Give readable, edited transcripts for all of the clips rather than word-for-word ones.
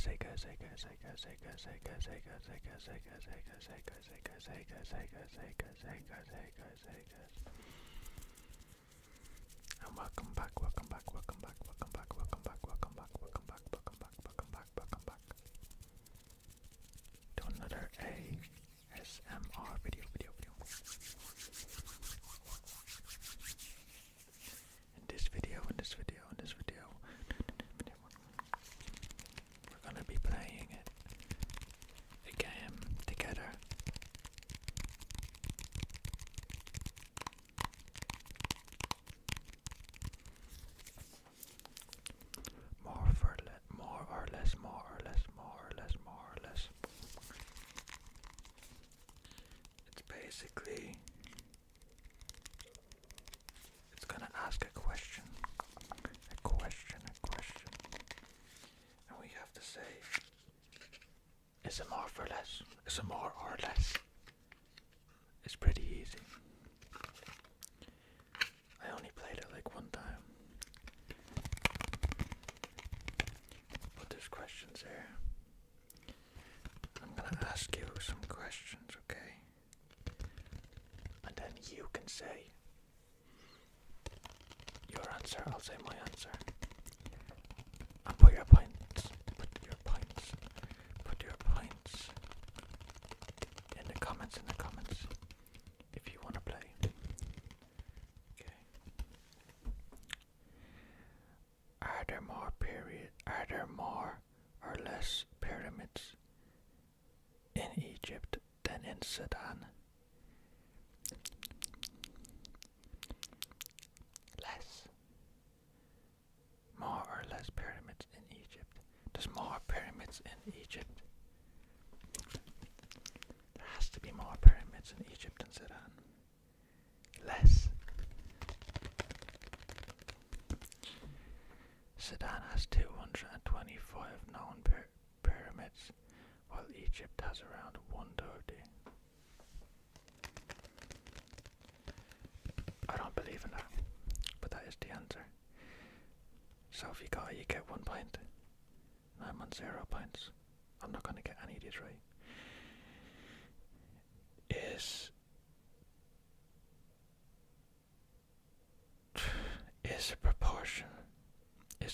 And welcome back to another ASMR video. In this video, we're gonna be playing a game together. More or less. It's basically, it's gonna ask a question, and we have to say, is it more or less? Is it more or less? It's pretty easy. I only played it like one time. But there's questions there. I'm gonna ask you some questions, okay? And then you can say your answer, I'll say my answer. And put your points in the comments if you wanna play. Okay. Are there more or less pyramids in Egypt than in Sudan? Less. More or less pyramids in Egypt. There's more pyramids in Egypt. There has to be more pyramids in Egypt than Sudan. Less. Sudan has 225 known pyramids, while Egypt has around 130. I don't believe in that, but that is the answer. So if you got it, you get 1 point. I'm on 0 points. I'm not going to get any of these right. Is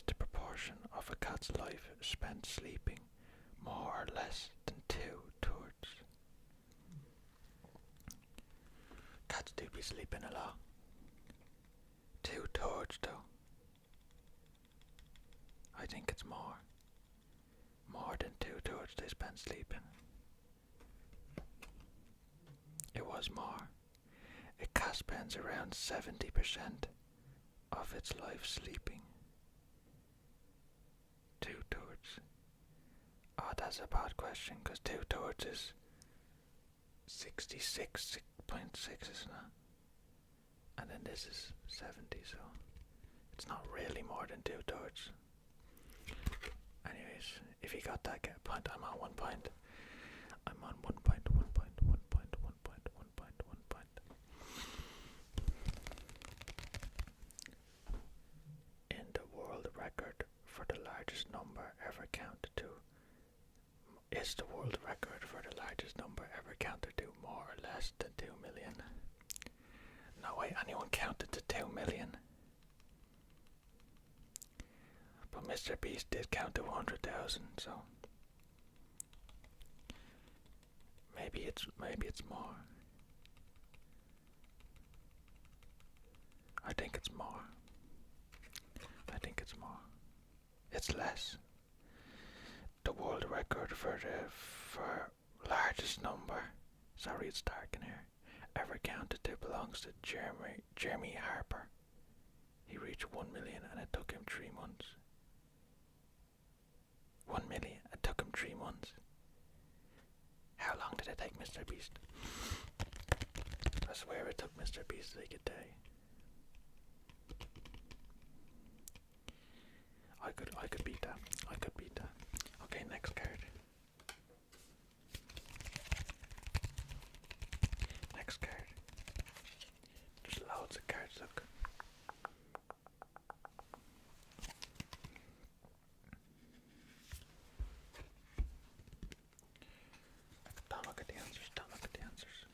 the proportion of a cat's life spent sleeping more or less than 2/3? Cats do be sleeping a lot. 2/3 though. I think it's more. More than 2/3 they spend sleeping. It was more. A cat spends around 70% of its life sleeping. 2/3. Oh, that's a bad question, because 2/3 is 66.6, isn't it? And then this is 70, so it's not really more than 2/3. Anyways, if you got that, get a point. I'm on 1 point. I'm on 1 point. In the world record for the largest number ever counted to, is the world record for the largest number ever counted to more or less than 2 million? No way anyone counted to 2 million. But Mr. Beast did count to 100,000, so maybe it's more. I think it's more. It's less. The world record for largest number, sorry it's dark in here, ever counted to belongs to Jeremy Harper. He reached 1 million and it took him 3 months. 1 million, it took him 3 months. How long did it take Mr. Beast? I swear it took Mr. Beast like a day. I could beat that. Okay, next card. There's loads of cards, look. Don't look at the answers. Don't look at the answers.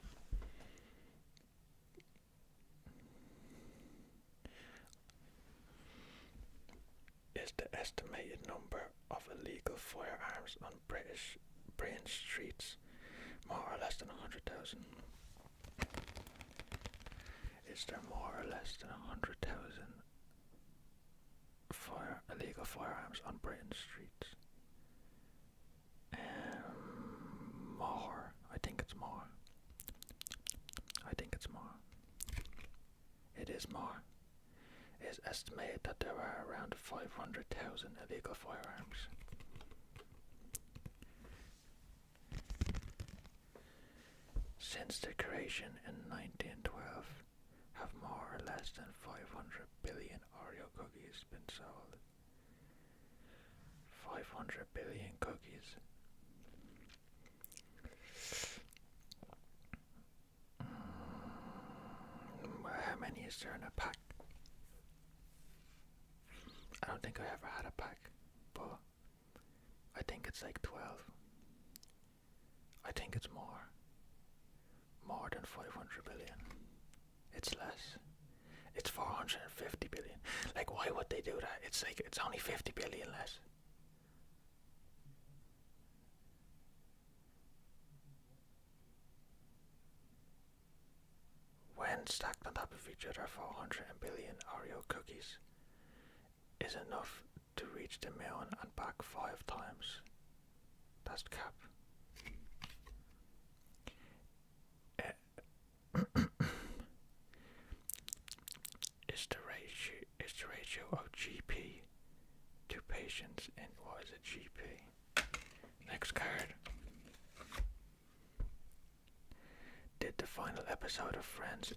Is the estimated number of illegal firearms on Britain streets more or less than 100,000? Is there more or less than 100,000 illegal firearms on Britain streets? More. I think it's more. I think it's more. It is more. It is estimated that there are around 500,000 illegal firearms. Since their creation in 1912, have more or less than 500 billion Oreo cookies been sold. 500 billion cookies. How many is there in a pack? I don't think I ever had a pack, but I think it's like 12. I think it's more. More than 500 billion. It's less. It's 450 billion. Like, why would they do that? It's like, it's only 50 billion less. When stacked on top of each other, 400 billion Oreo cookies is enough to reach the moon and back 5 times. That's the cap. Is the ratio of GP to patients in what is a GP? Next card. Did the final episode of Friends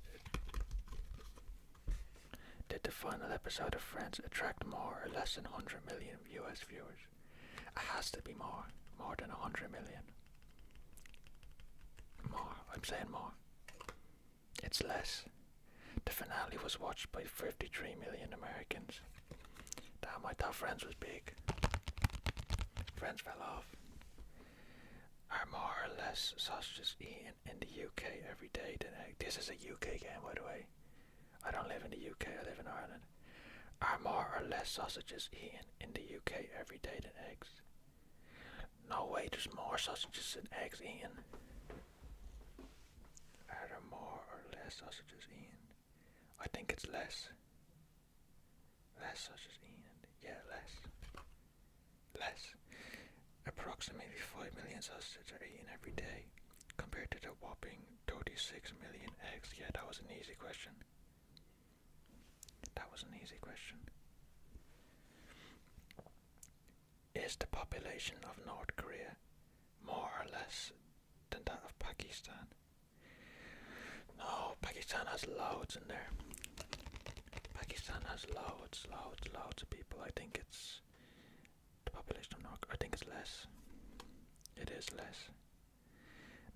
attract more or less than 100 million US viewers? It has to be more than 100 million. More, I'm saying more. It's less. The finale was watched by 53 million Americans. Damn, I thought Friends was big. Friends fell off. Are more or less sausages eaten in the UK every day than eggs? This is a UK game, by the way. I don't live in the UK, I live in Ireland. Are more or less sausages eaten in the UK every day than eggs? No way, there's more sausages than eggs eaten. Are there more or less sausages eaten? I think it's less. Less sausages eaten. Yeah, less. Less. Approximately 5 million sausages are eaten every day, compared to the whopping 36 million eggs. Yeah, that was an easy question. That was an easy question. Is the population of North Korea more or less than that of Pakistan? No, Pakistan has loads in there. Pakistan has loads of people. I think it's the population of North Korea. I think it's less. It is less.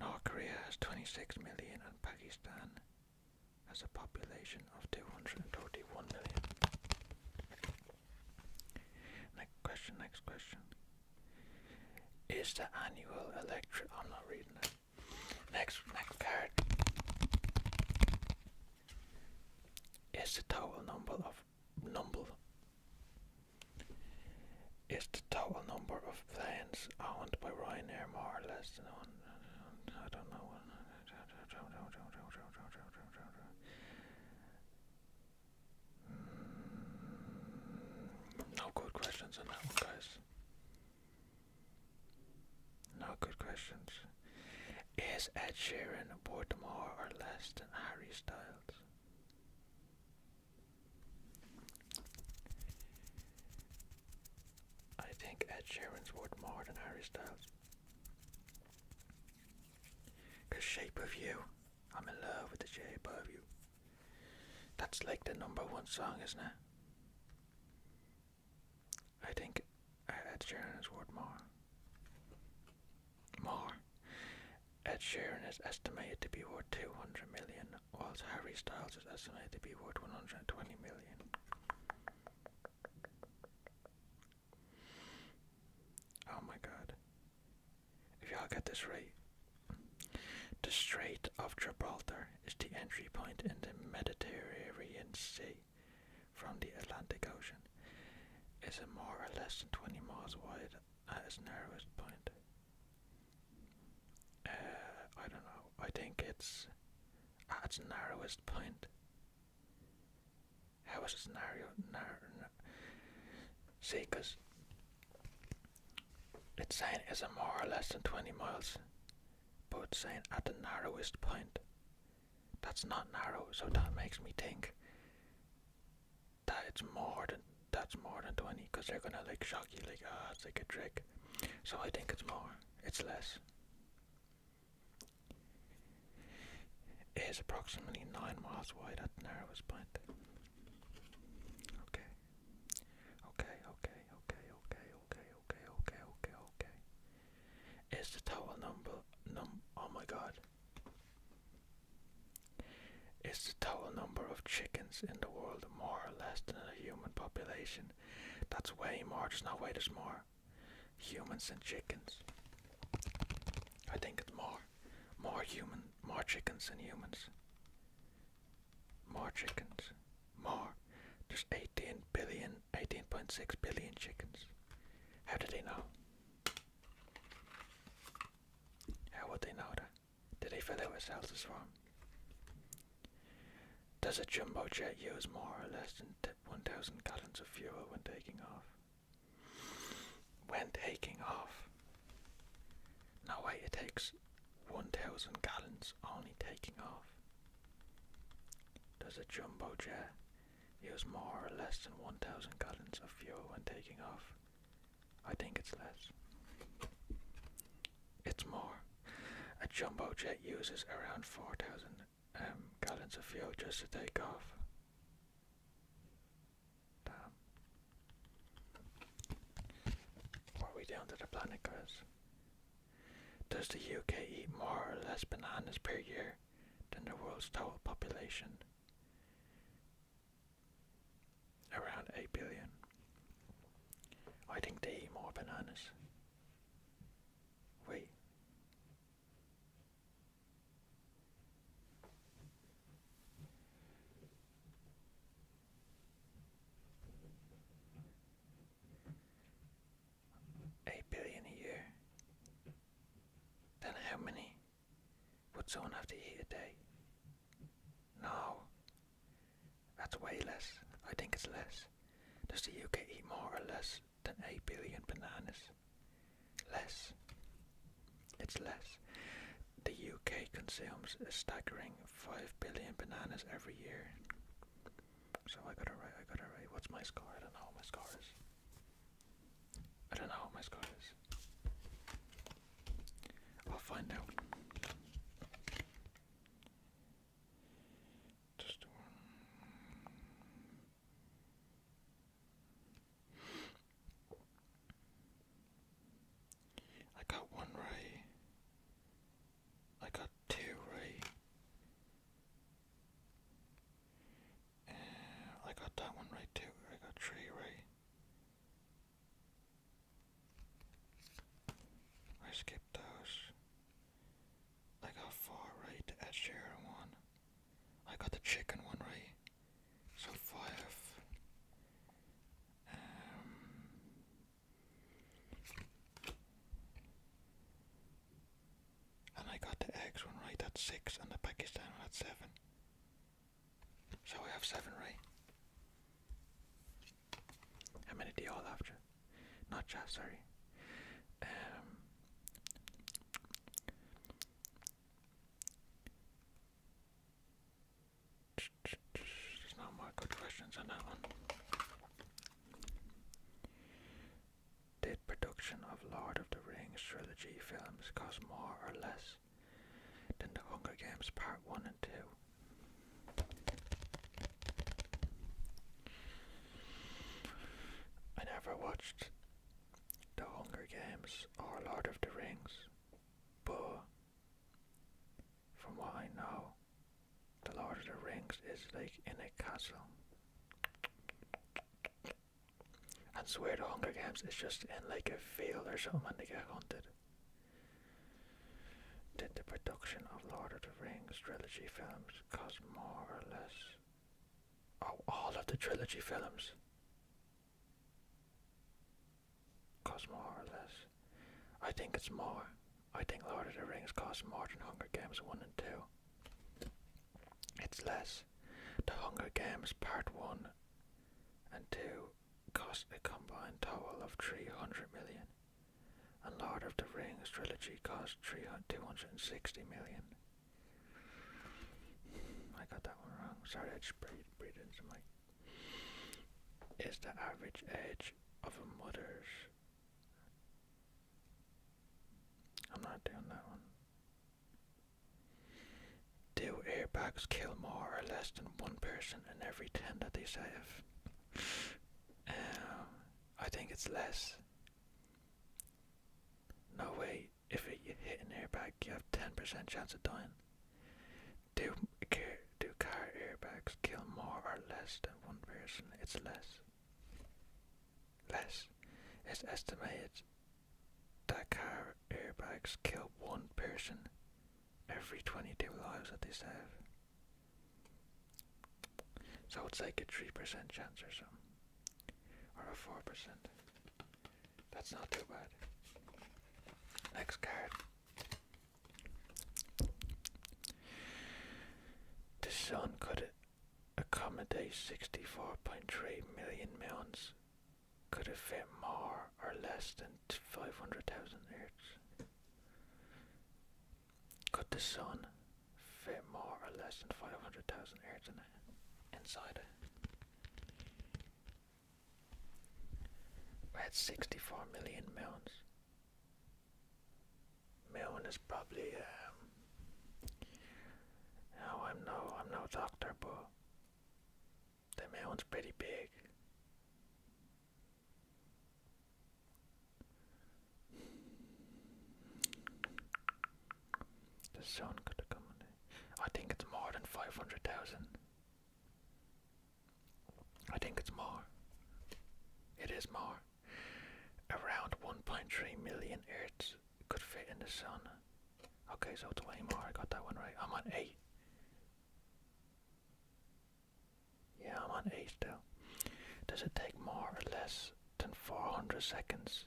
North Korea has 26 million and Pakistan has a population of 231 million. Next question. Is the annual I'm not reading it. Next card. Is the total number of planes owned by Ryanair more or less than one? I don't know. No good questions on that one, guys. No good questions. Is Ed Sheeran worth more or less than Harry Styles? I think Ed Sheeran's worth more than Harry Styles. Cause Shape of You, I'm in love with the shape of you. That's like the #1 song, isn't it? I think Ed Sheeran is worth more. Ed Sheeran is estimated to be worth 200 million, whilst Harry Styles is estimated to be worth 120 million. Oh my god. If y'all get this right, The Strait of Gibraltar is the entry point in the Mediterranean Sea from the Atlantic Ocean. Is it more or less than 20 miles wide at its narrowest point? I don't know. I think it's at its narrowest point. How is it See, because it's saying is it more or less than 20 miles, but it's saying at the narrowest point. That's not narrow, so that makes me think that that's more than 20, because they're gonna like shock you like, it's like a trick. So I think it's more. It's less. It is approximately 9 miles wide at the narrowest point. Okay. Okay, okay, okay, okay, okay, okay, okay, okay, okay. Is the total oh my god. Is the total number of chickens in the world more or less than a human population? That's way more. There's no way there's more humans than chickens. I think it's more. More chickens than humans. More chickens. More. There's 18.6 billion chickens. How did they know? How would they know that? Did they fill out a census form? Does a jumbo jet use more or less than 1,000 gallons of fuel when taking off? When taking off? No way, it takes 1,000 gallons only taking off. Does a jumbo jet use more or less than 1,000 gallons of fuel when taking off? I think it's less. It's more. A jumbo jet uses around 4,000 gallons of fuel just to take off. Damn. What are we doing to the planet, guys? Does the UK eat more or less bananas per year than the world's total population? Around 8 billion. I think they eat more bananas. Wait. Then how many would someone have to eat a day? No, that's way less. I think it's less. Does the UK eat more or less than 8 billion bananas? Less. It's less. The UK consumes a staggering 5 billion bananas every year. So I got it right. What's my score? I don't know what my score is. I'll find out. Just one. I got one right. I got two right. I got that one right too. I got three right. I skipped those. I got four right. The Ed Sheeran one. I got the chicken one right. So 5. And I got the eggs one right. That's 6. And the Pakistan one, that's 7. So I have 7 right. How many do you all have? Not just, sorry. There's no more good questions on that one. Did production of Lord of the Rings trilogy films cost more or less than The Hunger Games Part 1 and 2? I never watched The Hunger Games or Lord of the Rings, but from what I know, The Lord of the Rings is like in a castle. And swear The Hunger Games is just in like a field or something and they get hunted. Did the production of Lord of the Rings trilogy films cost more or less? Oh, all of the trilogy films cost more or less. I think it's more. I think Lord of the Rings cost more than Hunger Games 1 and 2. It's less. The Hunger Games Part 1 and 2 cost a combined total of 300 million, and Lord of the Rings trilogy cost 260 million. I got that one wrong. Sorry, I just breathed into my... Is the average age of a mother's... I'm not doing that one. Do airbags kill more or less than one person in every 10 that they save? I think it's less. No way, if you hit an airbag, you have 10% chance of dying. Do car airbags kill more or less than one person? It's less. Less. It's estimated that car airbags kill one person every 22 lives that they save. So it's like a 3% chance or something. Or a 4%. That's not too bad. Next card. The sun could accommodate 64.3 million moons. Could it fit more or less than 500,000 Earths? Could the sun fit more or less than 500,000 Earths inside it? We had 64 million moons. Moon is probably I'm no doctor, but the moon's pretty big. The sun could accommodate. I think it's more than 500,000. I think it's more. It is more. Around 1.3 million Earths could fit in the sun. Okay, so it's way more. I got that one right. I'm on 8. Yeah, I'm on 8 still. Does it take more or less than 400 seconds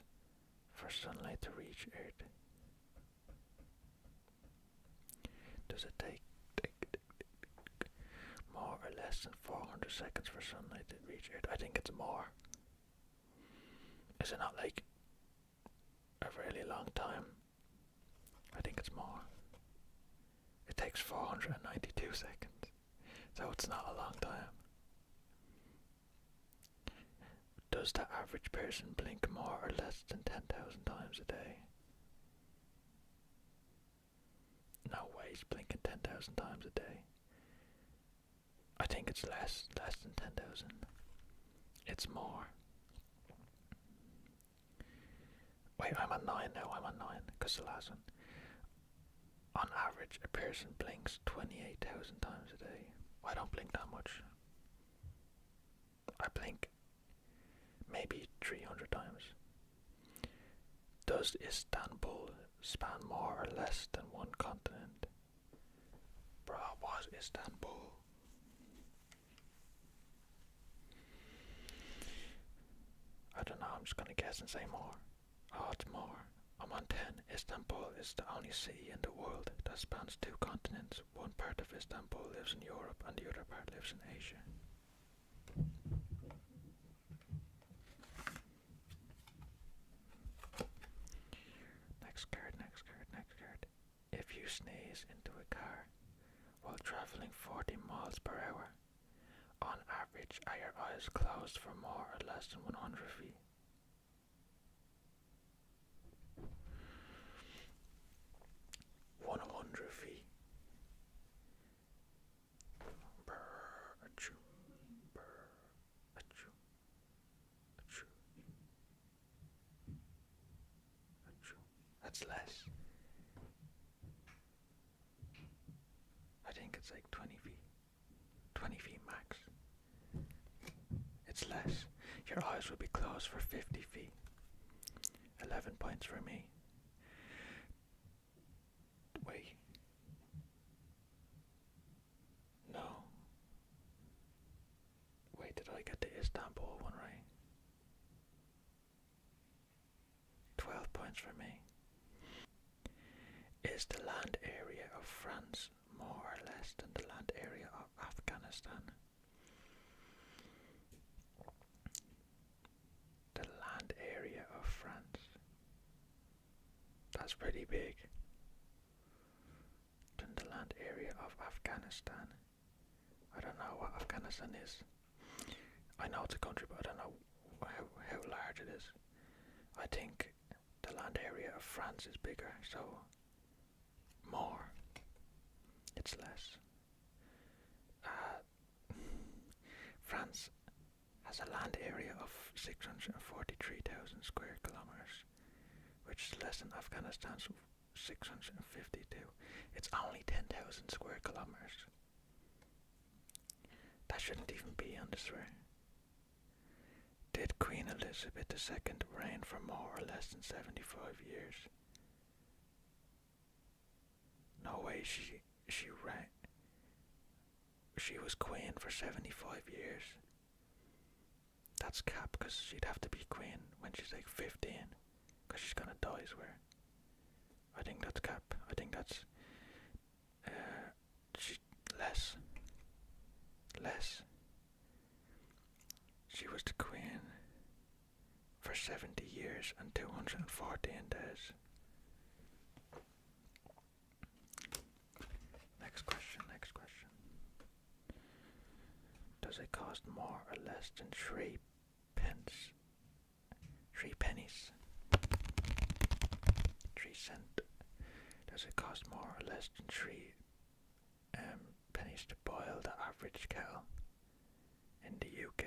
for sunlight to reach Earth? Does it take more or less than 400 seconds for sunlight to reach Earth? I think it's more. Is it not like a really long time? I think it's more. It takes 492 seconds, so it's not a long time. Does the average person blink more or less than 10,000 times a day? No way he's blinking 10,000 times a day. I think it's less than 10,000. It's more. Wait, I'm on 9 now, I'm on 9, because the last one. On average, a person blinks 28,000 times a day. I don't blink that much. I blink maybe 300 times. Does Istanbul span more or less than one continent? Bro, what is Istanbul? I don't know, I'm just gonna guess and say more. Oh, it's more. I'm on 10. Istanbul is the only city in the world that spans 2 continents. One part of Istanbul lives in Europe and the other part lives in Asia. Next card. If you sneeze into a car while traveling 40 miles per hour, on average, are your eyes closed for more or less than 100 feet? That's less. I think it's like 20 feet. 20 feet max. It's less. Your eyes will be closed for 50 feet. 11 points for me. Wait. points for me. Is the land area of France more or less than the land area of Afghanistan? The land area of France. That's pretty big. Than the land area of Afghanistan. I don't know what Afghanistan is. I know it's a country, but I don't know how large it is. I think the land area of France is bigger, so more. It's less. France has a land area of 643,000 square kilometers, which is less than Afghanistan's 652. It's only 10,000 square kilometers. That shouldn't even be on the swear. Did Queen Elizabeth II reign for more or less than 75 years? No way, she was queen for 75 years. That's cap, because she'd have to be queen when she's like 15, because she's gonna die, I swear. I think that's cap. I think that's less. She was the queen for 70 years and 214 days. Next question. Does it cost more or less than 3 pence? 3 pennies? 3 cents? Does it cost more or less than 3 pennies to boil the average kettle in the UK?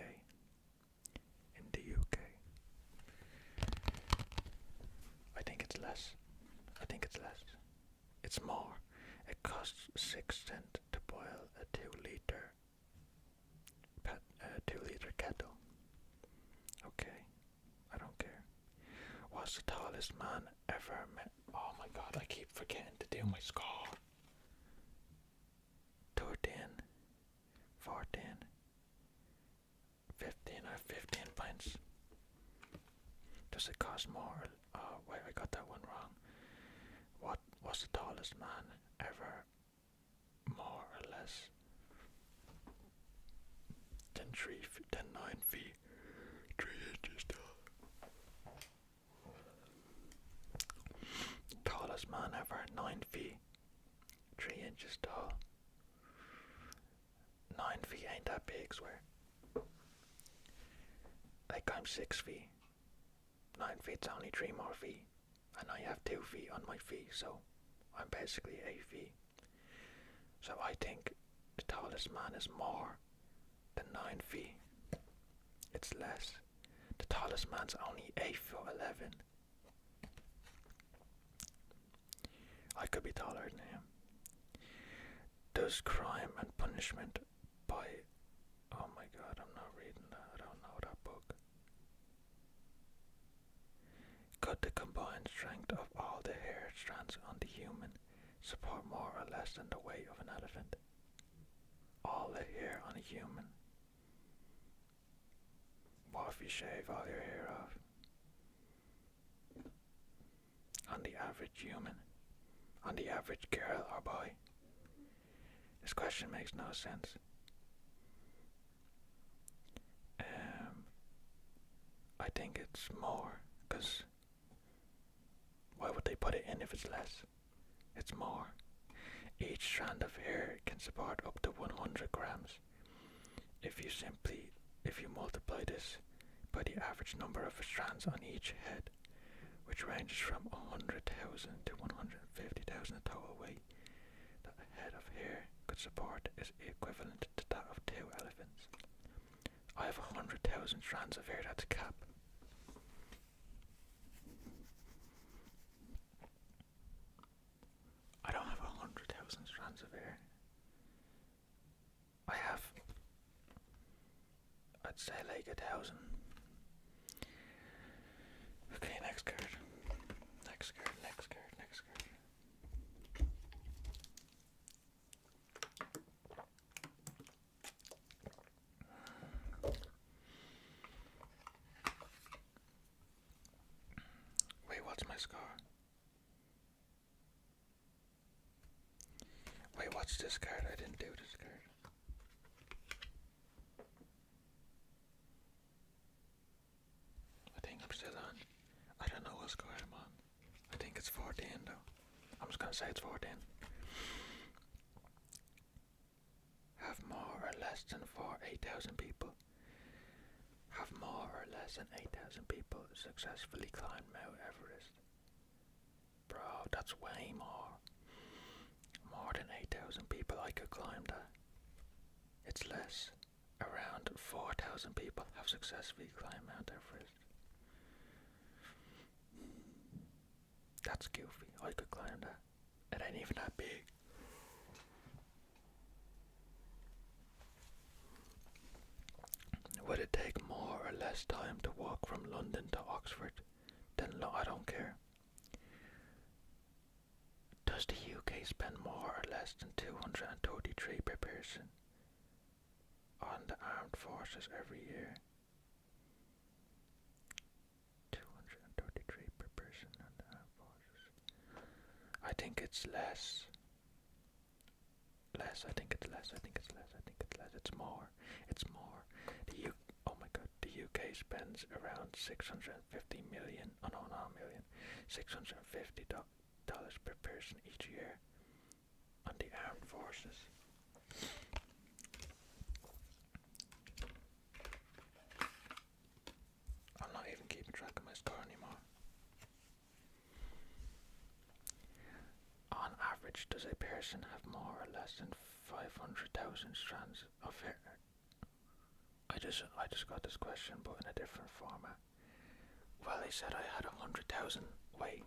I think it's less. It's more. It costs 6 cents to boil a 2-liter kettle. Okay, I don't care. What's the tallest man ever met? Oh my god, I keep forgetting to do my score. 13, 14, 15. I have 15 points. Does it cost more? Oh wait, I got that one wrong. What's the tallest man ever more or less than 9 feet 3 inches tall? Tallest man ever, 9 feet 3 inches tall. 9 feet ain't that big, swear. Like I'm 6 feet. 9 feet's only 3 more feet. And I have 2 feet on my feet, so I'm basically 8 feet. So I think the tallest man is more than 9 feet. It's less. The tallest man's only 8'11". I could be taller than him. Does Crime and Punishment by... Oh my god, I'm not reading that. I don't know that book. Could the combined strength of all the hair strands on the human support more or less than the weight of an elephant? All the hair on a human. What if you shave all your hair off? On the average human. On the average girl or boy. This question makes no sense. I think it's more, because why would they put it in if it's less? It's more. Each strand of hair can support up to 100 grams. If you multiply this by the average number of strands on each head, which ranges from 100,000 to 150,000 total weight, that a head of hair could support is equivalent to that of 2 elephants. I have 100,000 strands of hair, that's a cap. I don't have 100,000 strands of hair. I have, I'd say like 1,000. Okay, next card. Wait, What's my score? Wait, what's this card? I didn't do this card. I think I'm still on. I don't know what score I'm on. I think it's 14 though. I'm just gonna say it's 14. Have more or less than 8,000 people. Have more or less than 8,000 people successfully climbed Mount Everest. Bro, that's way more. More than 8,000 people I could climb that. It's less. Around 4,000 people have successfully climbed Mount Everest. That's goofy. I could climb that. It ain't even that big. Would it take more or less time to walk from London to Oxford? Then I don't care. Does the UK spend more or less than 233 per person on the armed forces every year? 233 per person on the armed forces. I think it's less. I think it's less. It's more. Oh my god, the UK spends around 650 million, oh no, not a million, $650 per person each year on the armed forces. I'm not even keeping track of my score anymore. On average, does a person have more or less than 500,000 strands of hair? I just got this question, but in a different format. Well, they said I had 100,000. Wait.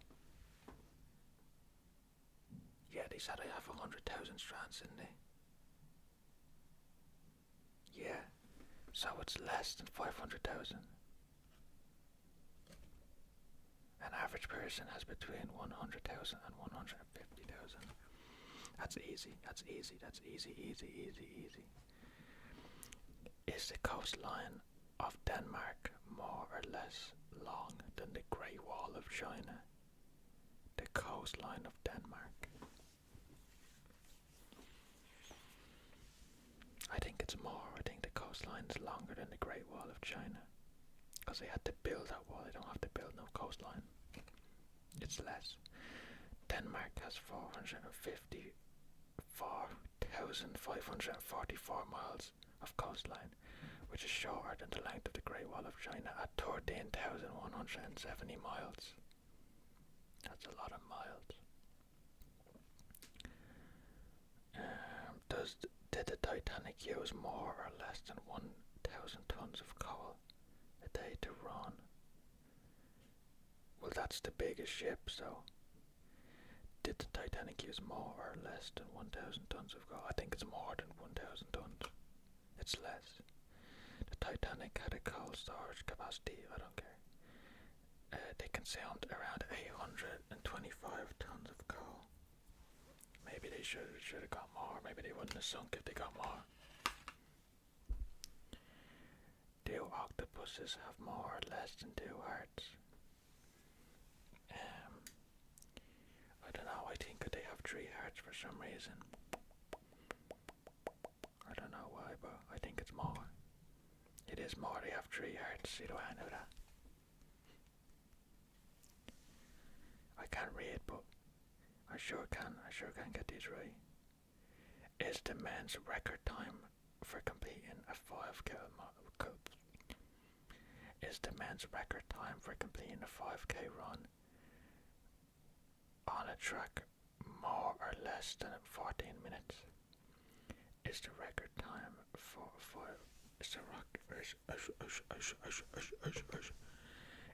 Yeah, they said I have 100,000 strands, didn't they? Yeah. So it's less than 500,000. An average person has between 100,000 and 150,000. That's easy. Easy. Is the coastline of Denmark more or less long than the Great Wall of China? The coastline of Denmark. I think it's more. I think the coastline is longer than the Great Wall of China. Because they had to build that wall. They don't have to build no coastline. It's less. Denmark has 454,544 miles of coastline, which is shorter than the length of the Great Wall of China at 13,170 miles. That's a lot of miles. Did the Titanic use more or less than 1,000 tons of coal a day to run? Well, that's the biggest ship, so did the Titanic use more or less than 1,000 tons of coal? I think it's more than 1,000 tons. It's less. The Titanic had a coal storage capacity, I don't care. They consumed around 825 tons of coal. Maybe they should have got more. Maybe they wouldn't have sunk if they got more. Do octopuses have more or less than 2 hearts? I don't know. I think they have 3 hearts for some reason. I don't know why, but I think it's more. It is more. They have 3 hearts. See, do I know that? I can't read, but I sure can get these right. Is the men's record time for completing a 5k run on a track more or less than 14 minutes? Is the record time for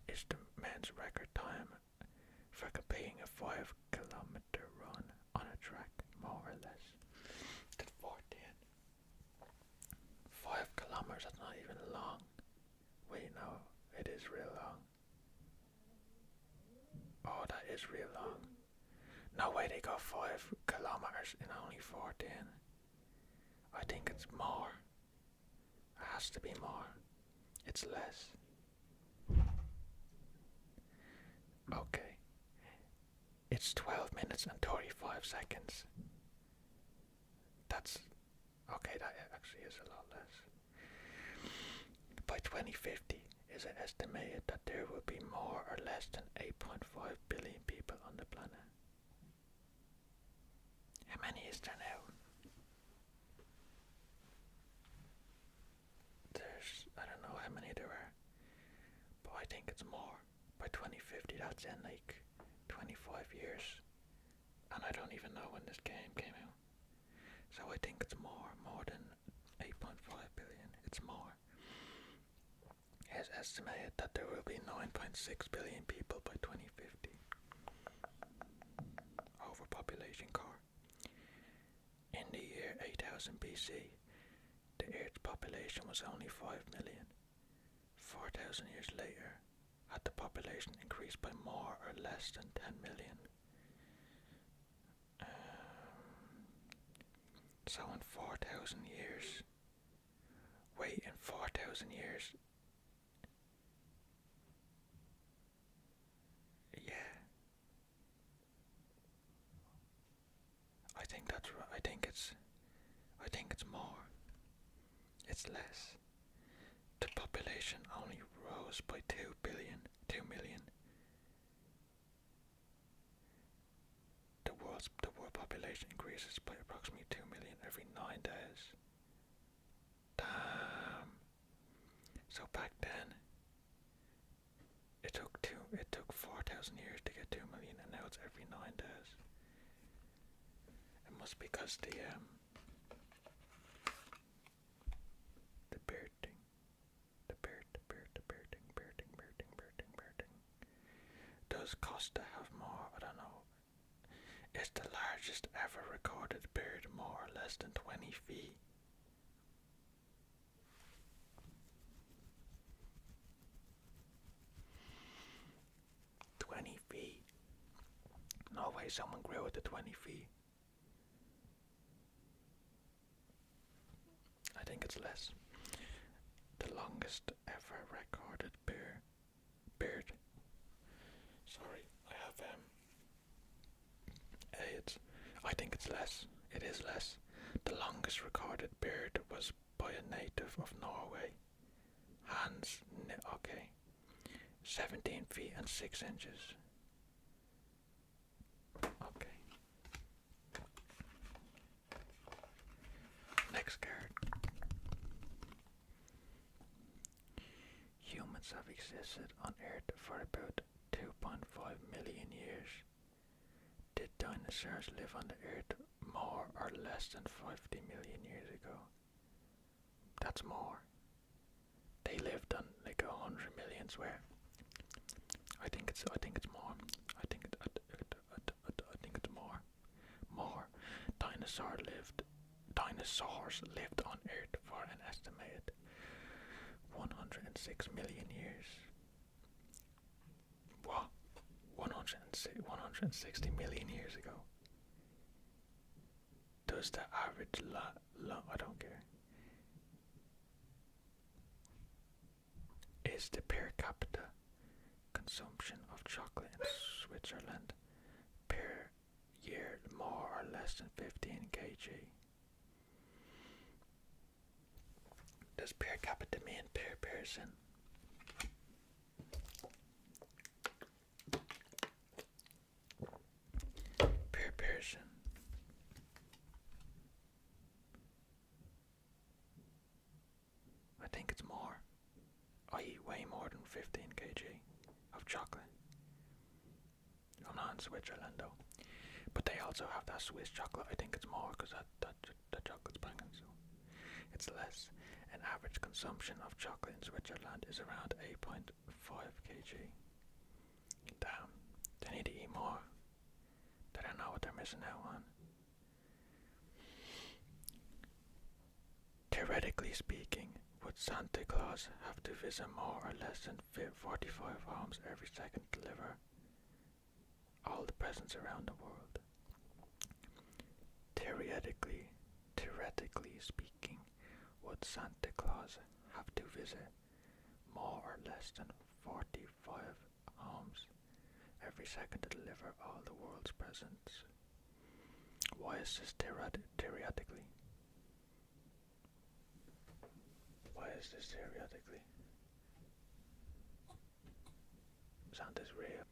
is the men's record time for completing a 5-kilometer run on a track more or less than 14? 5 kilometers, that's not even long. Wait, no, it is real long. Oh, that is real long. No way they got 5 kilometers in only 14. I think it's more. It has to be more. It's less. Okay, It's 12 minutes and 35 seconds. That's okay, that actually is a lot less. By 2050, is it estimated that there will be more or less than 8.5 billion people on the planet? How many is there now? I don't know how many there are, but I think it's more. By 2050, that's in like 25 years. And I don't even know when this game came out. So I think it's more than 8.5 billion. It's more. It is estimated that there will be 9.6 billion people by 2050. Overpopulation core. In the year 8000 BC, the Earth's population was only 5 million. 4,000 years later, had the population increased by more or less than 10 million. So in 4,000 years, in 4,000 years, yeah, I think that's right. I think it's more. It's less. The population only rose by 2 million. The world population increases by approximately 2 million every 9 days. Damn. So back then, it took 4,000 years to get 2 million, and now it's every 9 days. It must be because the birding does cost to have more. I don't know. Is the largest ever recorded bird more or less than 20 feet? No way someone grew it to 20 feet. I think it's less. The longest ever recorded bird. Sorry, I have AIDS. I think it's less. It is less. The longest recorded bird was by a native of Norway. Okay. 17 feet and 6 inches. Okay. Next card. Humans have existed on Earth for about 2.5 million years. Did dinosaurs live on the Earth more or less than 50 million years ago? That's more. They lived on like 100 million square. I think it's more. I think it's more. More. Dinosaurs lived on Earth for an estimated 106 million years. What? 160 million years ago. Does the average I don't care. Is the per capita consumption of chocolate in Switzerland per year more or less than 15 kg? Does per capita mean per person? Per person. I think it's more. I eat way more than 15 kg of chocolate. I'm not in Switzerland though. But they also have that Swiss chocolate. I think it's more because that chocolate's banging, so it's less. An average consumption of chocolate in Switzerland is around 8.5 kg. Damn, they need to eat more. They don't know what they're missing out on. Theoretically speaking, would Santa Claus have to visit more or less than 45 homes every second to deliver all the presents around the world? Theoretically speaking, would Santa Claus have to visit more or less than 45 homes every second to deliver all the world's presents. Why is this theoretically? Why is this theoretically? Santa's real.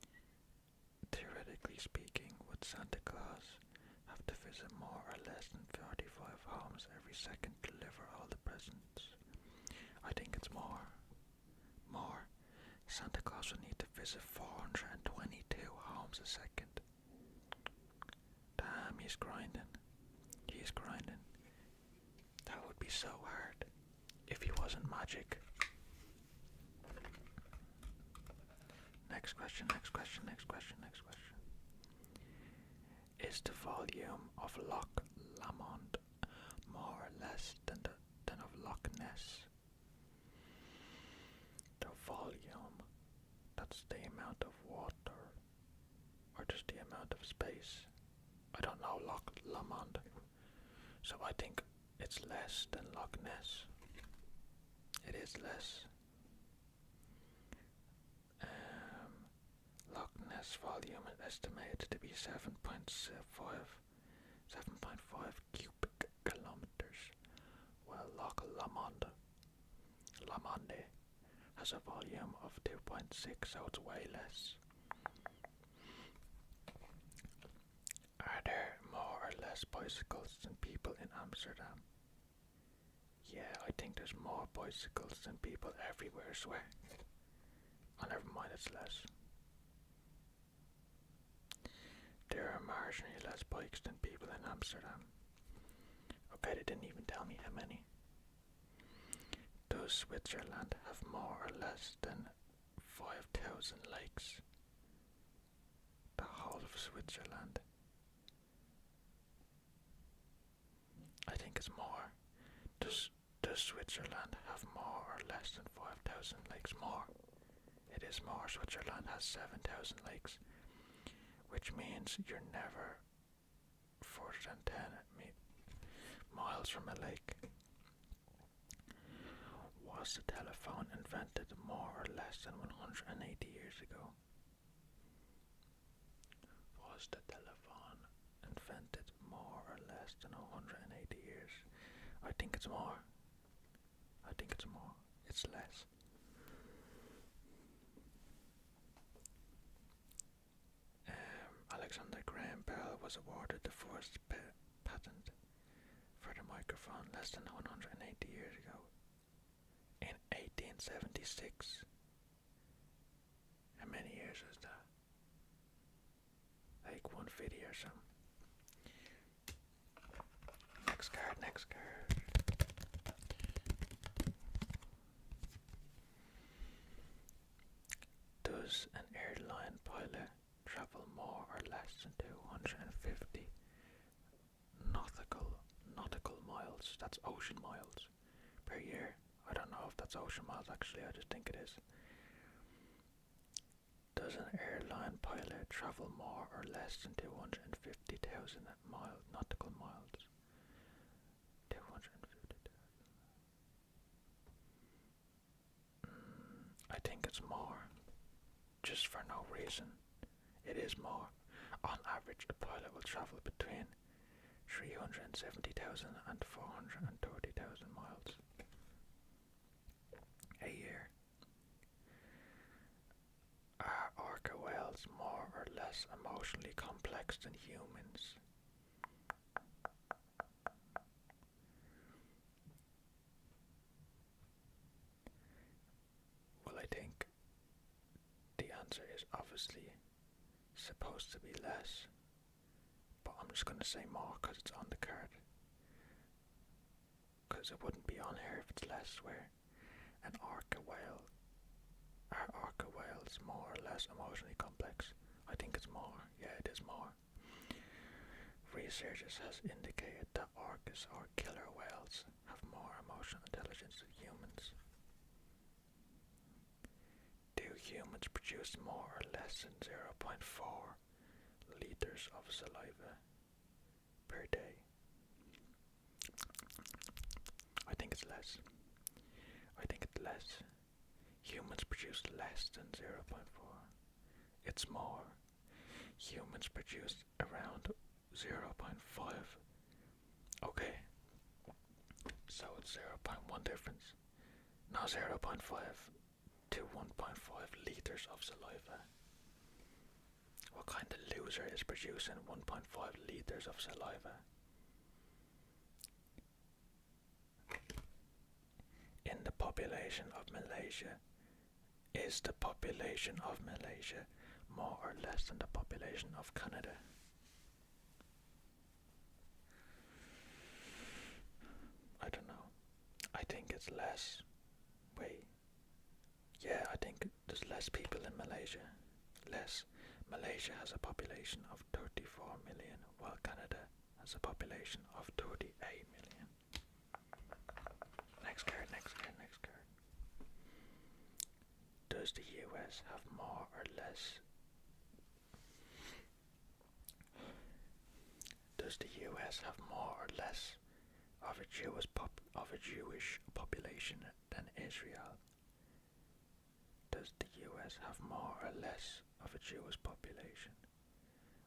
Theoretically speaking, would Santa Claus have to visit more or less than 45 homes every second to deliver all the presents? I think it's more. More. Santa Claus would need to visit 422 homes a second. Damn, he's grinding. He's grinding. That would be so hard if he wasn't magic. Next question. Is the volume of Loch Lomond more or less than of Loch Ness? The volume, that's the amount of water, or just the amount of space. I don't know Loch Lomond, so I think it's less than Loch Ness. It is less. Loch Ness volume is estimated to be 7.5 cubic kilometers, while Loch Lomond has a volume of 2.6, so it's way less. Are there more or less bicycles than people in Amsterdam? Yeah, I think there's more bicycles than people everywhere, I swear. Oh, never mind, it's less. There are marginally less bikes than people in Amsterdam. Okay, they didn't even tell me how many. Does Switzerland have more or less than 5,000 lakes? The whole of Switzerland. I think it's more. Does Switzerland have more or less than 5,000 lakes? More. It is more. Switzerland has 7,000 lakes, which means you're never further than 10 miles from a lake. Was the telephone invented more or less than 180 years ago? Was the telephone invented more or less than 180 years? I think it's more. It's less. Alexander Graham Bell was awarded the first patent for the microphone less than 180 years ago, in 1876. How many years is that? Like 150 or something. Next card. Does an airline pilot travel more or less than 250 nautical miles? That's ocean miles per year. I don't know if that's ocean miles actually, I just think it is. Does an airline pilot travel more or less than 250,000 nautical miles? 250,000. I think it's more. Just for no reason. It is more. On average, a pilot will travel between 370,000 and 430,000 miles a year. Are orca whales more or less emotionally complex than humans? Well, I think the answer is obviously supposed to be less, but I'm just going to say more because it's on the card, because it wouldn't be on here if it's less. Where an orca whale, are orca whales more or less emotionally complex? I think it's more. Yeah, it is more. Researchers has indicated that orcas or killer whales have more emotional intelligence than humans. Do humans produce more or less than 0.4 liters of saliva per day? I think it's less. Humans produce less than 0.4. It's more. Humans produce around 0.5. Okay, so it's 0.1 difference. Now 0.5 to 1.5 liters of saliva. What kind of loser is producing 1.5 liters of saliva? In the population of Malaysia, is the population of Malaysia more or less than the population of Canada? I don't know. I think it's less. Wait. Yeah, I think there's less people in Malaysia. Less. Malaysia has a population of 34 million, while Canada has a population of 38 million. Next card, next card, next card. Does the US have more or less? Does the US have more or less of a Jewish population than Israel? Does the US have more or less of a Jewish population?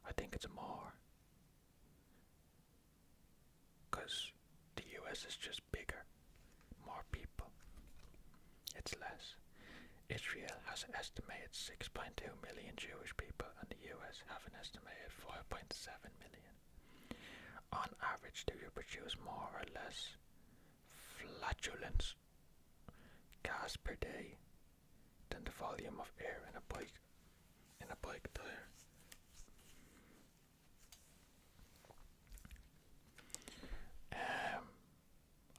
I think it's more. Because the US is just bigger. More people. It's less. Israel has an estimated 6.2 million Jewish people and the US have an estimated 5.7 million. On average, do you produce more or less flatulence gas per day than the volume of air in a bike tire?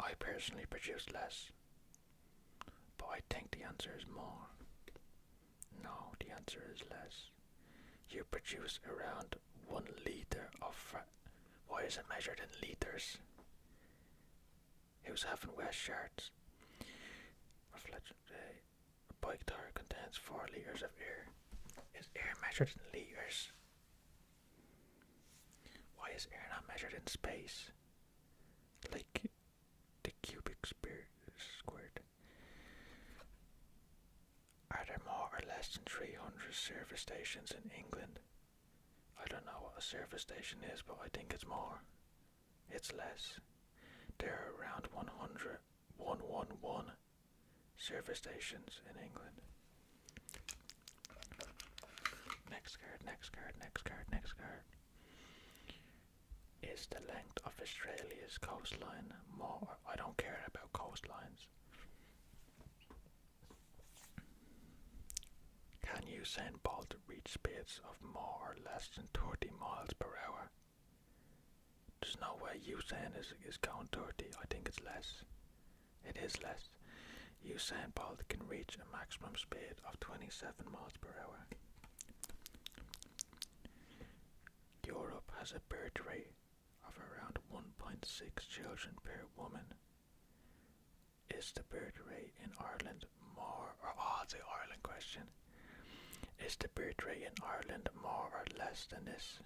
I personally produce less, but I think the answer is more. No, the answer is less. You produce around 1 liter of why is it measured in liters? Who's having wet shirts? A bike tire contains 4 liters of air. Is air measured in liters? Why is air not measured in space? Like the cubic squared. Are there more or less than 300 service stations in England? I don't know what a service station is, but I think it's more. It's less. There are around 111 service stations in England. Next card, next card, next card, next card. Is the length of Australia's coastline more? I don't care about coastlines. Can Usain Bolt reach speeds of more or less than 30 miles per hour? There's no way Usain is going 30. I think it's less. It is less. Usain Bolt can reach a maximum speed of 27 miles per hour. Europe has a birth rate of around 1.6 children per woman. Is the birth rate in Ireland more, it's the Ireland question. Is the birth rate in Ireland more or less than this?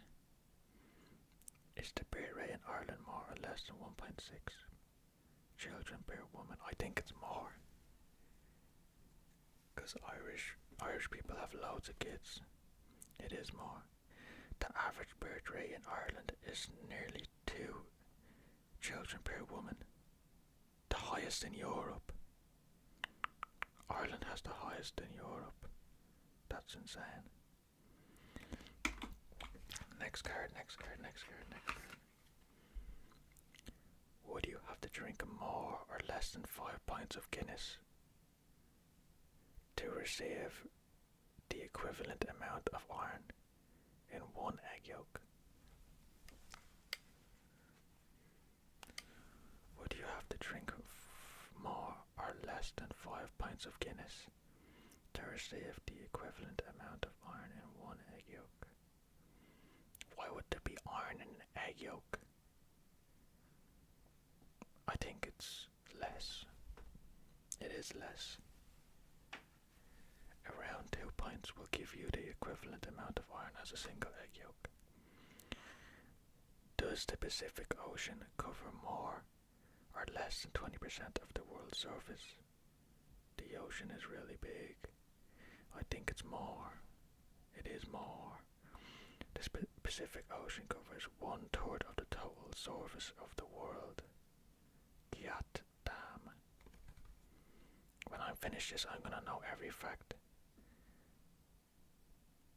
Is the birth rate in Ireland more or less than 1.6 children per woman? I think it's more. Because Irish people have loads of kids. It is more. The average birth rate in Ireland is nearly 2 children per woman. The highest in Europe. Ireland has the highest in Europe. That's insane. Next card, next card, next card, next card. Would you have to drink more or less than 5 pints of Guinness to receive the equivalent amount of iron in 1 egg yolk? Would you have to drink more or less than 5 pints of Guinness to receive the equivalent amount of iron in 1 egg yolk? Why would there be iron in an egg yolk? I think it's less. It is less. Around 2 pints will give you the equivalent amount of iron as a single egg yolk. Does the Pacific Ocean cover more or less than 20% of the world's surface? The ocean is really big. I think it's more. It is more. The Pacific Ocean covers 1/3 of the total surface of the world. God damn. When I'm finished this, I'm gonna know every fact.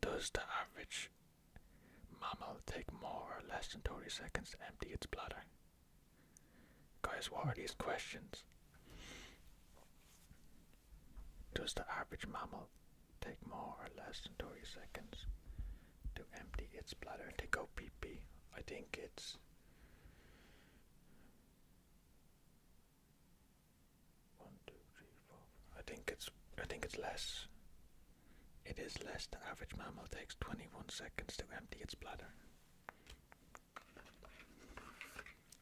Does the average mammal take more or less than 30 seconds to empty its bladder? Guys, what are these questions? Does the average mammal take more or less than 30 seconds to empty its bladder, to go pee pee? I think it's 1, 2, 3, 4. I think it's less. It is less. The average mammal takes 21 seconds to empty its bladder.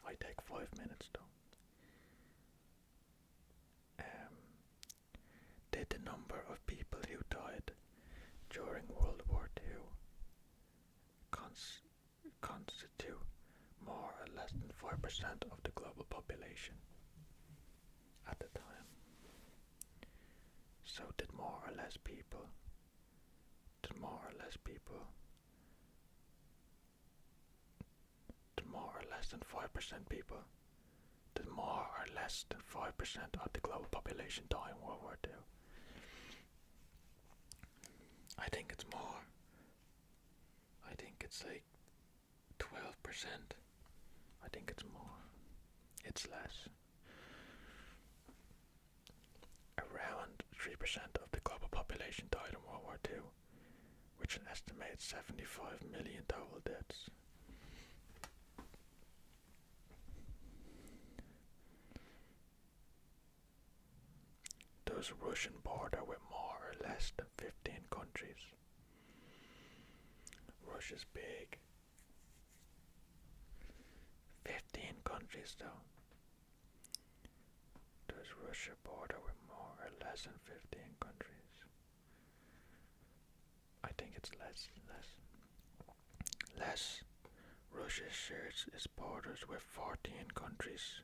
I take 5 minutes though. Did the number of people who died during World War II constitute more or less than 5% of the global population at the time? So did more or less than 5% people, did more or less than 5% of the global population die in World War II? I think it's more. I think it's like 12%. I think it's more. It's less. Around 3% of the global population died in World War II, which an estimated 75 million total deaths. Does Russian border with more or less than 15 countries? Russia's big. 15 countries though. Does Russia border with more or less than 15 countries? I think it's less. Russia shares its borders with 14 countries.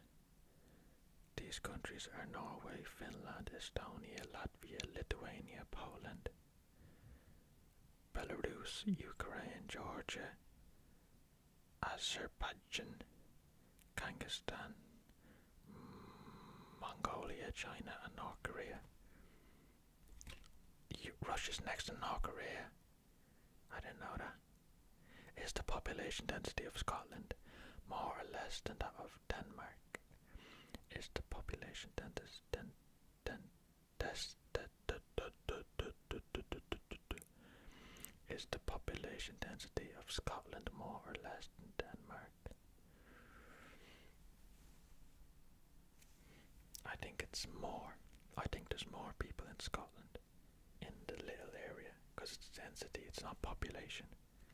These countries are Norway, Finland, Estonia, Latvia, Lithuania, Poland, Belarus, Ukraine, Georgia, Azerbaijan, Kyrgyzstan, Mongolia, China, and North Korea. Russia's next to North Korea. I didn't know that. Is the population density of Scotland more or less than that of Denmark? Is the population is the population density of Scotland more or less than Denmark? I think it's more. I think there's more people in Scotland in the little area because it's density, it's not population.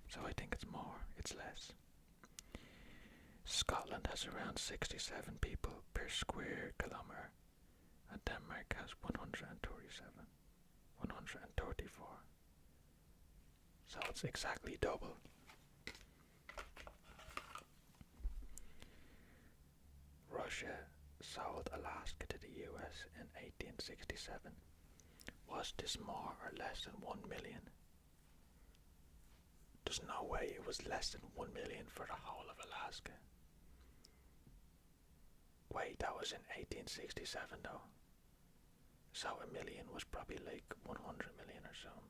So I think it's more, it's less. Scotland has around 67 people per square kilometre, and Denmark has 134. So it's exactly double. Russia sold Alaska to the US in 1867. Was this more or less than 1 million? There's no way it was less than 1 million for the whole of Alaska. Wait, that was in 1867 though. So a million was probably like 100 million or so.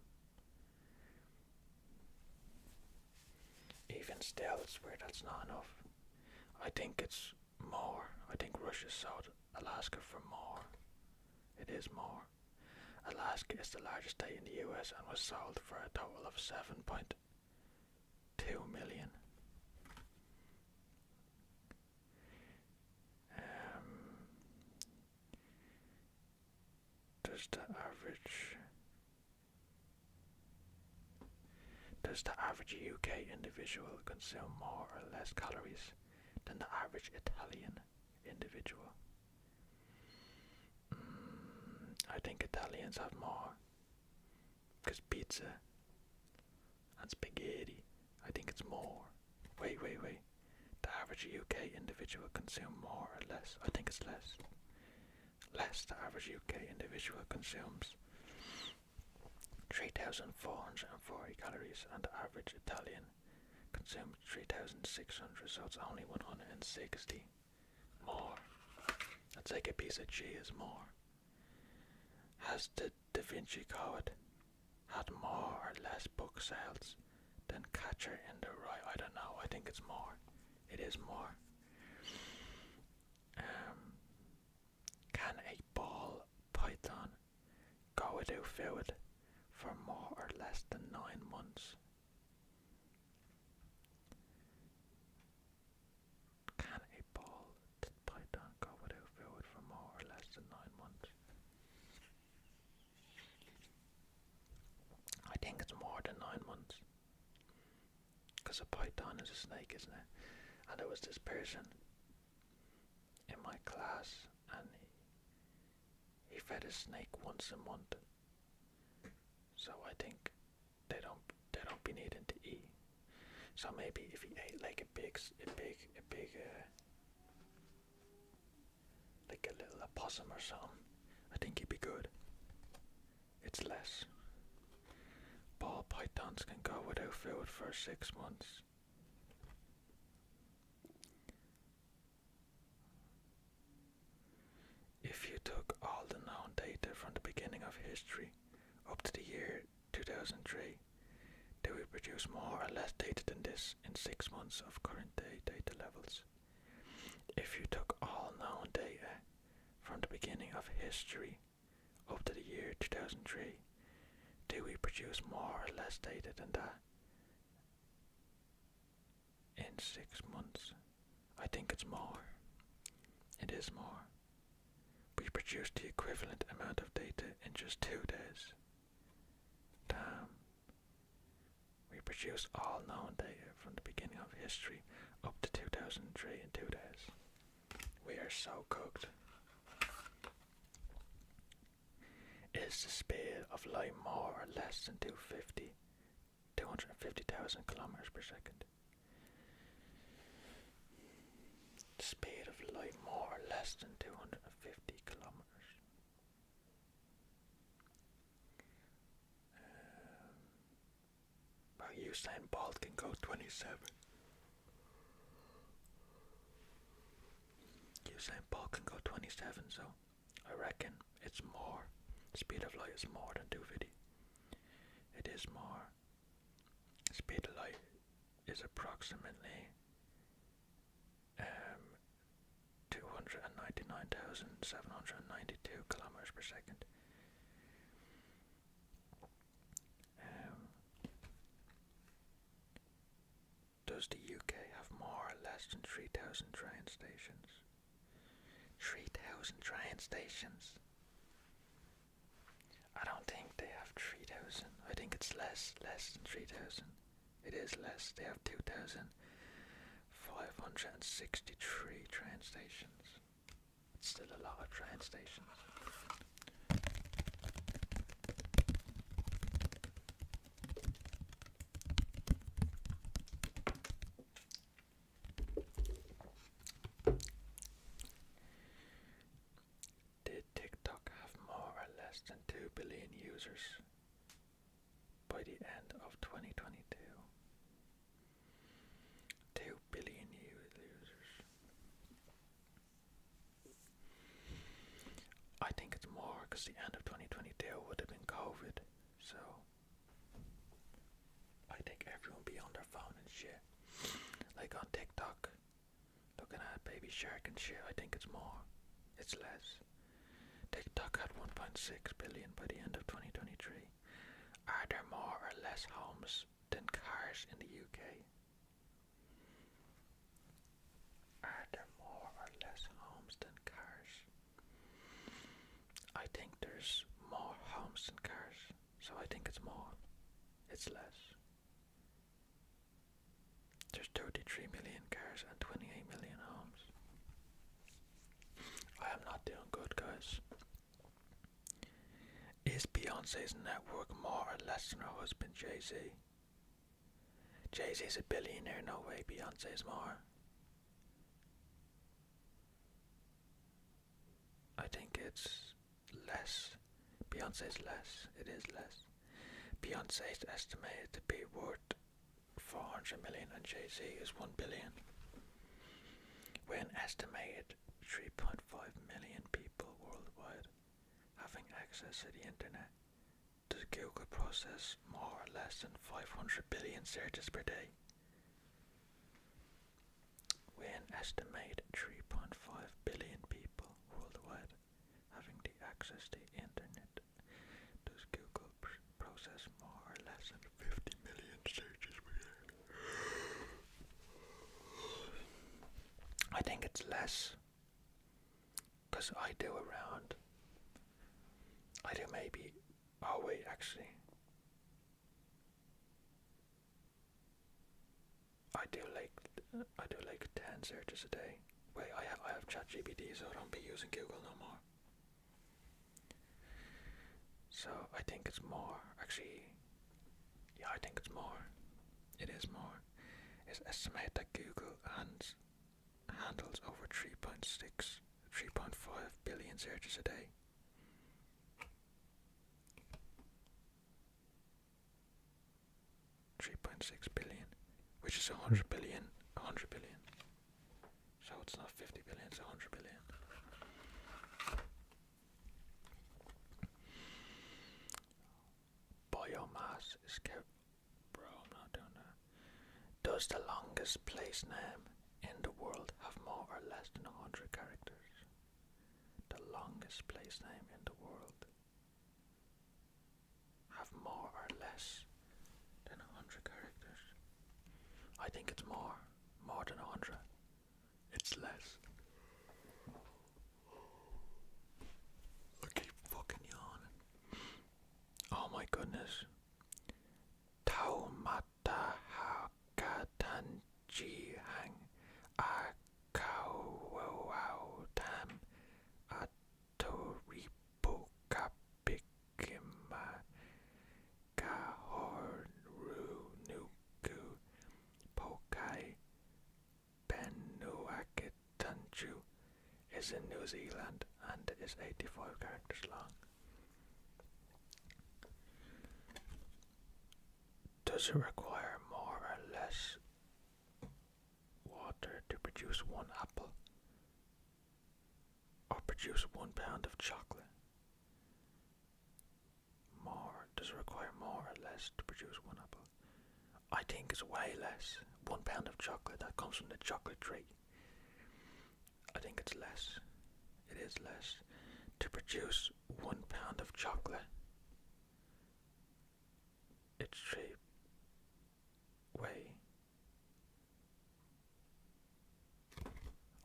Even still, it's weird that's not enough. I think it's more. I think Russia sold Alaska for more. It is more. Alaska is the largest state in the US and was sold for a total of 7.2 million. Does the average UK individual consume more or less calories than the average Italian individual? I think Italians have more, because pizza and spaghetti, I think it's more. Wait. The average UK individual consume more or less? I think it's less. The average UK individual consumes 3,440 calories, and the average Italian consumed 3,600, so it's only 160 more. That's like a piece of cheese more. Has the Da Vinci Code had more or less book sales than Catcher in the Rye? I don't know. I think it's more. It is more. Can a ball python go without food for more or less than 9 months? Can a ball python go without food for more or less than 9 months? I think it's more than 9 months. Because a python is a snake, isn't it? And there was this person in my class, and he fed his snake once a month. So I think they don't be needing to eat. So maybe if he ate like a big like a little opossum or something, I think he'd be good. It's less. Ball pythons can go without food for 6 months. If you took all the known data from the beginning of history up to the year 2003, do we produce more or less data than this in 6 months of current day data levels? If you took all known data from the beginning of history up to the year 2003, do we produce more or less data than that in 6 months? I think it's more. It is more. We produced the equivalent amount of data in just 2 days. Damn. We produced all known data from the beginning of history up to 2003 in 2 days. We are so cooked. Is the speed of light more or less than 250,000 kilometers per second? The speed of light more or less than 250 kilometers. Usain Bolt can go 27. Usain Bolt can go 27, so I reckon it's more. The speed of light is more than 250. It is more. The speed of light is approximately 299,792 kilometers per second. Does the UK have more or less than 3,000 train stations? 3,000 train stations? I don't think they have 3,000. I think it's less than 3,000. It is less. They have 2,563 train stations. It's still a lot of train stations. Did TikTok have more or less than 2 billion users by the end of 2022? 2 billion users. I think it's more because the end of 2022 would have been COVID, so I think everyone be on their phone and shit. Like on TikTok, looking at Baby Shark and shit. I think it's more. It's less. TikTok had 1.6 billion by the end of 2023. Are there more or less homes than cars in the UK? Are there more or less homes than cars? I think there's more homes than cars, so I think it's more. It's less. There's 33 million cars and 28 million homes. I am not doing good, guys. Is Beyonce's network more or less than her husband Jay-Z? Jay-Z's a billionaire, no way. Beyonce's more. I think it's less. Beyonce's less. It is less. Beyonce's estimated to be worth 400 million and Jay-Z is 1 billion. With an estimated 3.5 million people worldwide having access to the internet, does Google process more or less than 500 billion searches per day? With an estimated 3.5 billion people worldwide having the access to the internet, does Google process more or less than 50 million searches per day? I think it's less, because I do maybe, oh wait, actually, I do like 10 searches a day. Wait, I have ChatGPT, so I don't be using Google no more. So I think it's more. Actually, yeah, I think it's more. It is more. It's estimated that Google handles over 3.5 billion searches a day. 3.6 billion, which is 100 billion. 100 billion. So it's not 50 billion, it's 100 billion. Biomass is kept. Bro, I'm not doing that. Does the longest place name in the world have more or less than 100 characters? The longest place name in the world have more or less than 100 characters? I think it's more than 100. It's less. I keep fucking yawning. Oh my goodness. Taumata hakatanji hang akawau tam atoripu kapikima kahoru nuku pokai benuakitanju is in New Zealand and is 85 characters long. Does it require more or less water to produce one apple? Or produce 1 pound of chocolate? Does it require more or less to produce one apple? I think it's way less. 1 pound of chocolate that comes from the chocolate tree. I think it's less. It is less. To produce 1 pound of chocolate, it's 3. Wait.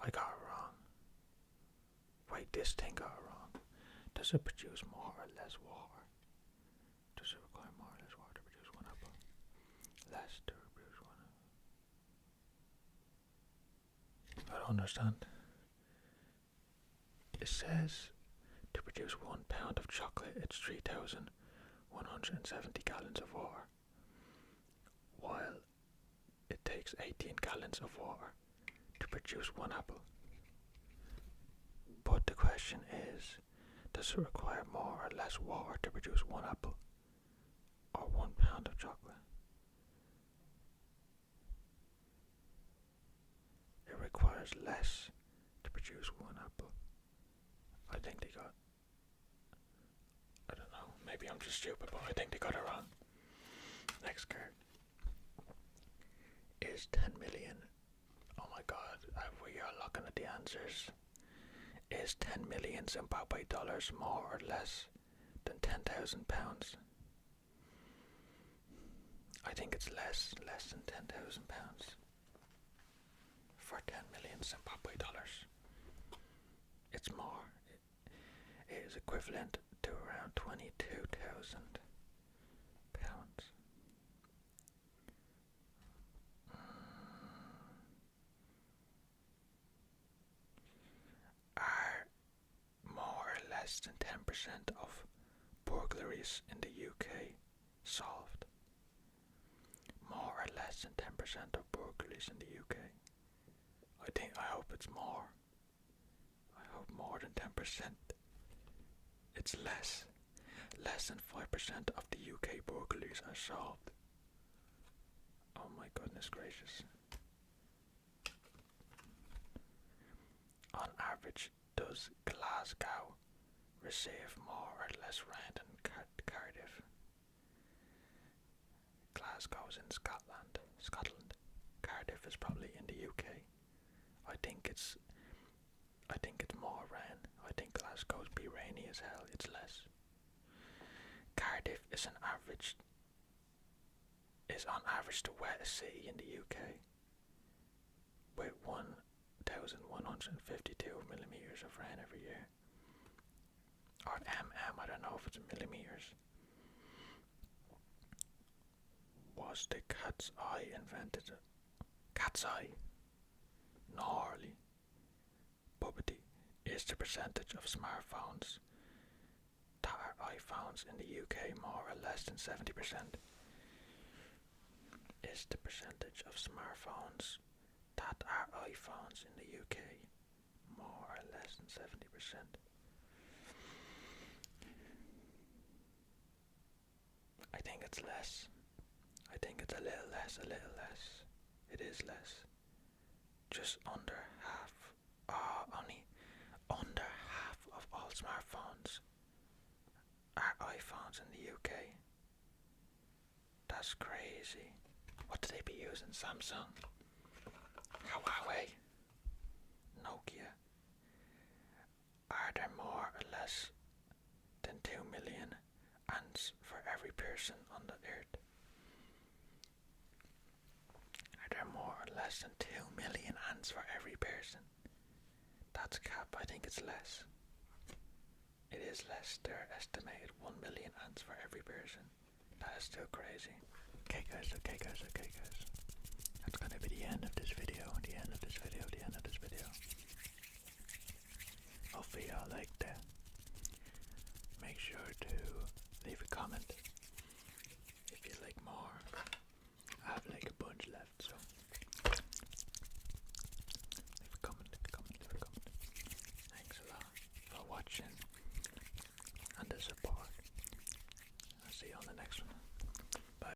I got it wrong. Wait, this thing got it wrong. Does it produce more or less water? Does it require more or less water to produce one apple? Less to produce one apple. I don't understand. It says to produce 1 pound of chocolate, it's 3,170 gallons of water, while it takes 18 gallons of water to produce 1 apple. But the question is, does it require more or less water to produce 1 apple? Or 1 pound of chocolate? It requires less to produce 1 apple. I think they got, I don't know, maybe I'm just stupid, but I think they got it wrong. Next card is 10 million. Oh my god, we are looking at the answers. Is 10 million Zimbabwe dollars more or less than 10,000 pounds? I think it's less than 10,000 pounds for 10 million Zimbabwe dollars. It's more. It is equivalent to around 22,000 pounds. Are more or less than 10% of burglaries in the UK solved? More or less than 10% of burglaries in the UK. I hope it's more. I hope more than 10%. It's less. Less than 5% of the UK burglaries are solved. Oh my goodness gracious. On average, does Glasgow receive more or less rain than Cardiff? Glasgow's in Scotland. Cardiff is probably in the UK. I think it's more rain. I think Glasgow's be rainy as hell. It's less. Cardiff is on average the wettest city in the UK with 1,152 millimeters of rain every year. Or I don't know if it's in millimeters. Was the cat's eye invented? Cat's eye? Gnarly. Puppety is the percentage of smartphones that are iPhones in the UK more or less than 70%. Is the percentage of smartphones that are iPhones in the UK more or less than 70%? I think it's less. I think it's a little less. It is less. Just under half. Only under half of all smartphones are iPhones in the UK. That's crazy. What do they be using? Samsung? Huawei? Nokia? Are there more or less than 2 million ants for every person on the earth? Are there more or less than 2 million ants for every person? That's cap. I think it's less. It is less. They're estimated 1 million ants for every person. That is still crazy. Okay guys. That's gonna be the end of this video. Hopefully y'all liked that. Make sure to leave a comment if you like more. I have like a bunch left, so leave a comment. Thanks a lot for watching and the support. I'll see you on the next one.